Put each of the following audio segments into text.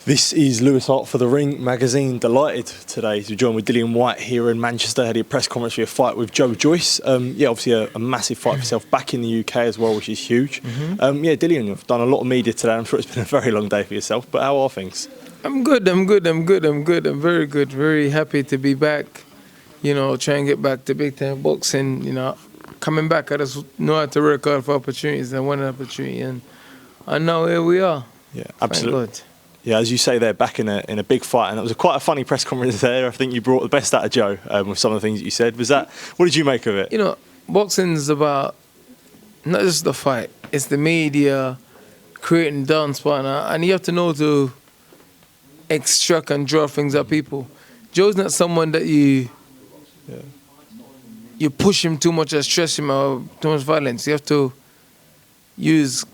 This is Lewis Hart for The Ring magazine. Delighted today to join with Dillian Whyte here in Manchester. Had a press conference for a fight with Joe Joyce. Obviously a massive fight for yourself back in the UK as well, which is huge. Dillian, you've done a lot of media today. I'm sure it's been a very long day for yourself, but how are things? I'm good. I'm very good. Very happy to be back. Try and get back to big time boxing. Coming back, I just know how to work hard for opportunities. I want an opportunity, and now here we are. Yeah, absolutely. Yeah, as you say, they're back in a big fight, and it was quite a funny press conference there. I think you brought the best out of Joe with some of the things that you said. What did you make of it? Boxing's about not just the fight; it's the media creating dance partner, and you have to know to extract and draw things out of people. Joe's not someone that you push him too much or stress him or too much violence. You have to use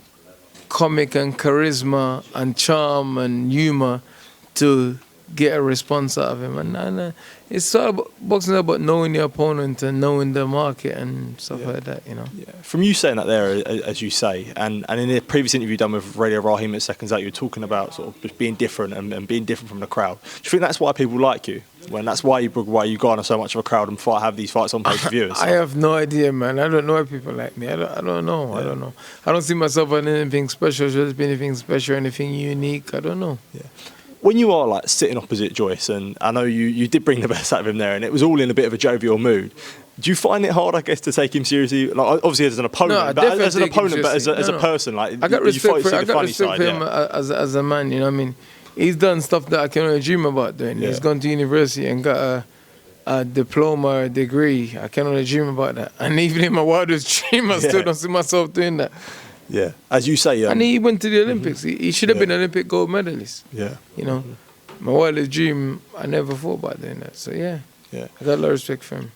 comic and charisma and charm and humor to get a response out of him. And it's all about, boxing is about knowing your opponent and knowing the market and stuff like that, Yeah. From you saying that there, as you say, and in the previous interview done with Radio Raheem at Seconds Out, you were talking about sort of just being different and being different from the crowd. Do you think that's why people like you? When that's why you garner so much of a crowd and have these fights on pay-per-view? I have no idea, man. I don't know why people like me. I don't know. I don't know. I don't see myself as anything special. Should be anything special, anything unique. I don't know. Yeah. When you are like sitting opposite Joyce, and I know you did bring the best out of him there, and it was all in a bit of a jovial mood. Do you find it hard, I guess, to take him seriously? Like, obviously as an opponent, as a person, like I got respect for him as a man. You know what I mean? He's done stuff that I can only dream about doing. Yeah. He's gone to university and got a diploma, a degree. I can only dream about that. And even in my wildest dream, I still don't see myself doing that. Yeah, as you say. And he went to the Olympics. He should have been an Olympic gold medalist. Yeah. My wildest dream, I never thought about doing that. So, I got a lot of respect for him.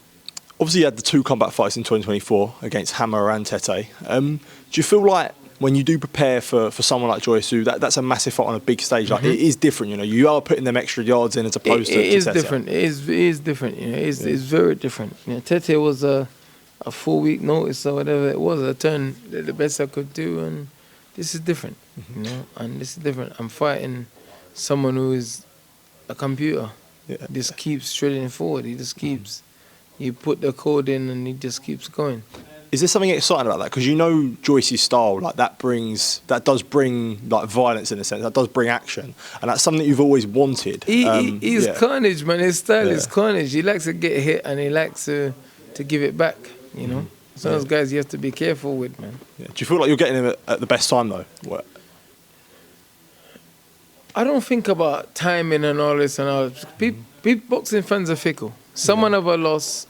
Obviously, you had the 2 comeback fights in 2024 against Hammer and Tete. Do you feel like when you do prepare for someone like Joyce, that's a massive fight on a big stage, like it is different, you are putting them extra yards in as opposed to Tete. It is different. It is different. It's very different. Tete was a 4-week notice or whatever it was. I turned the best I could do, and this is different, and this is different. I'm fighting someone who is a computer. He just keeps straight forward. He just keeps, you put the code in and he just keeps going. Is there something exciting about that? Because Joyce's style, like that does bring like violence in a sense. That does bring action, and that's something that you've always wanted. He's carnage, man. His style is carnage. He likes to get hit and he likes to give it back. Some of those guys you have to be careful with, man. Yeah. Do you feel like you're getting him at the best time though? I don't think about timing and all this and all. Boxing fans are fickle. Someone have a loss.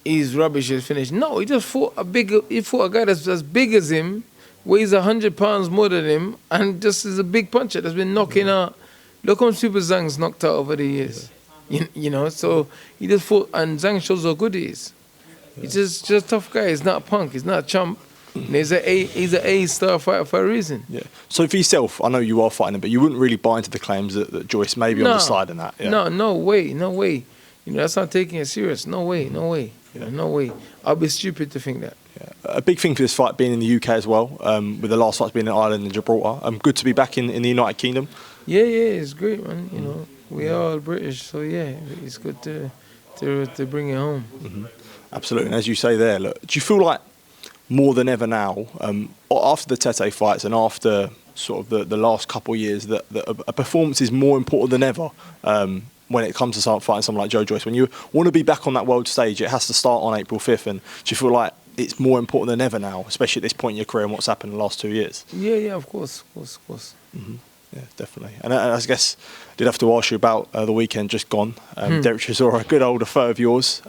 He's rubbish. He's finished. No, he just fought a guy that's as big as him, weighs 100 pounds more than him, and just is a big puncher that's been knocking out. Look how Super Zhang's knocked out over the years. So he just fought, and Zhang shows how good he is. He's just a tough guy. He's not a punk. He's not a chump. He's an A-star fighter for a reason. Yeah. So for yourself, I know you are fighting him, but you wouldn't really buy into the claims that Joyce may be on the slide in that. Yeah. No way. That's not taking it serious. No way. No way. I'll be stupid to think that. Yeah. A big thing for this fight being in the UK as well, with the last fights being in Ireland and Gibraltar. Good to be back in the United Kingdom. Yeah, it's great, man. We are all British, so it's good to bring it home. Absolutely, and as you say there, look, do you feel like more than ever now, after the Tete fights and after sort of the last couple of years, that a performance is more important than ever when it comes to fighting someone like Joe Joyce? When you want to be back on that world stage, it has to start on April 5th, and do you feel like it's more important than ever now, especially at this point in your career and what's happened in the last 2 years? Yeah, of course. Yeah, definitely. And I guess I did have to ask you about the weekend just gone. Derek Chisora, a good older foe of yours.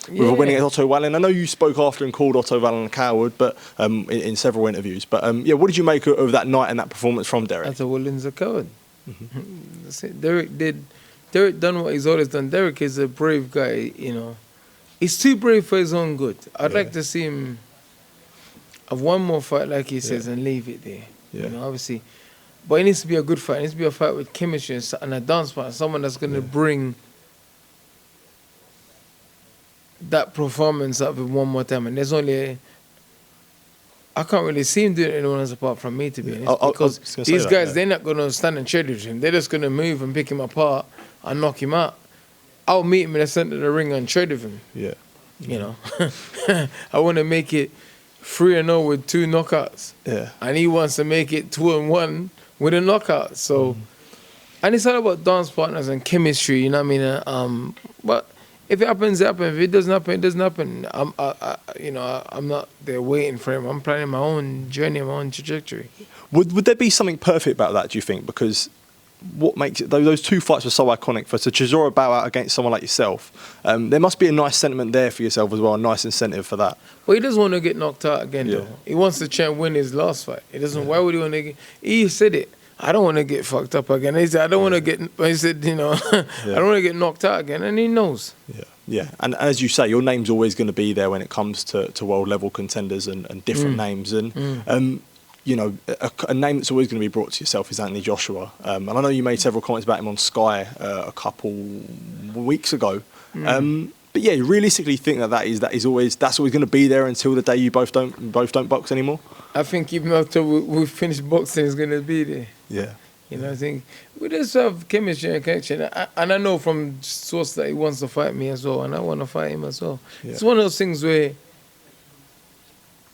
With a winning at Otto Wallin. I know you spoke after and called Otto Wallin a coward, but in several interviews. But what did you make of that night and that performance from Derek? Otto Wallin's a coward. That's it. Derek done what he's always done. Derek is a brave guy. He's too brave for his own good. I'd like to see him have one more fight, like he says, and leave it there. Obviously, but it needs to be a good fight. It needs to be a fight with chemistry and a dance partner, someone that's going to bring that performance up one more time. And there's only I can't really see him doing anyone else apart from me, to be honest. I Because was gonna say these that, guys, yeah. they're not going to stand and trade with him. They're just going to move and pick him apart and knock him out. I'll meet him in the center of the ring and trade with him. Yeah. You know, I want to make it 3-0 with 2 knockouts. Yeah. And he wants to make it 2-1 with a knockout. So, and it's all about dance partners and chemistry. You know what I mean? But if it happens, it happens. If it doesn't happen, it doesn't happen. I'm not there waiting for him. I'm planning my own journey, my own trajectory. Would there be something perfect about that, do you think? Because what makes it, those 2 fights were so iconic. For Chisora bow out against someone like yourself, there must be a nice sentiment there for yourself as well, a nice incentive for that. Well, he doesn't want to get knocked out again, Yeah. though. He wants to try and win his last fight. He doesn't. Why would he want to get... He said it. I don't want to get fucked up again. He said, I don't want to get... He said, I don't want to get knocked out again. And he knows. Yeah, yeah. And as you say, your name's always going to be there when it comes to world-level contenders and different names. And, a name that's always going to be brought to yourself is Anthony Joshua. And I know you made several comments about him on Sky a couple weeks ago. But yeah, you realistically think that's always going to be there until the day you both don't box anymore? I think even after we finish boxing, it's going to be there. Yeah. I think we just have chemistry and connection. And I know from source that he wants to fight me as well, and I want to fight him as well. Yeah. It's one of those things where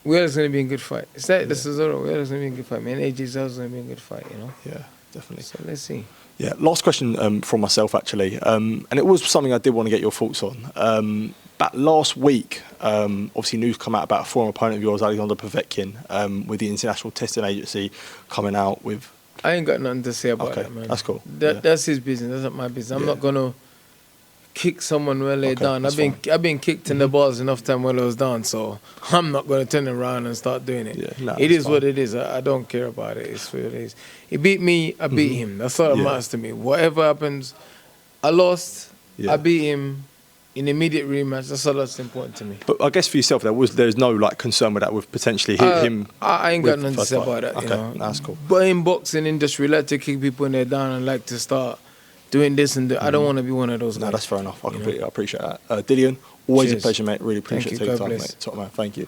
we're always going to be in good fight. It's like the Chisora, we're always going to be in good fight. Me and AJ's always going to be in good fight, Yeah, definitely. So let's see. Yeah, last question from myself, actually. And it was something I did want to get your thoughts on. Back last week, obviously news come out about a former opponent of yours, Alexander Povetkin, with the International Testing Agency coming out with... I ain't got nothing to say about that, man. That's cool. That's his business. That's not my business. I'm not going to kick someone while they're down. I've been kicked in the balls enough time while I was down, so I'm not going to turn around and start doing it. It is what it is. I don't care about it. It's what it is. He beat me, I beat him. That's all that matters to me. Whatever happens, I lost, I beat him in immediate rematch. That's all that's important to me. But I guess for yourself, there's no concern with that, with potentially him. I ain't got nothing to say about that. Okay, that's cool. But in boxing industry, we like to kick people when they're down and like to start doing this and I don't want to be one of those guys. No, that's fair enough. I appreciate that. Dillian, always a pleasure, mate. Really appreciate taking time, mate. Top man, thank you.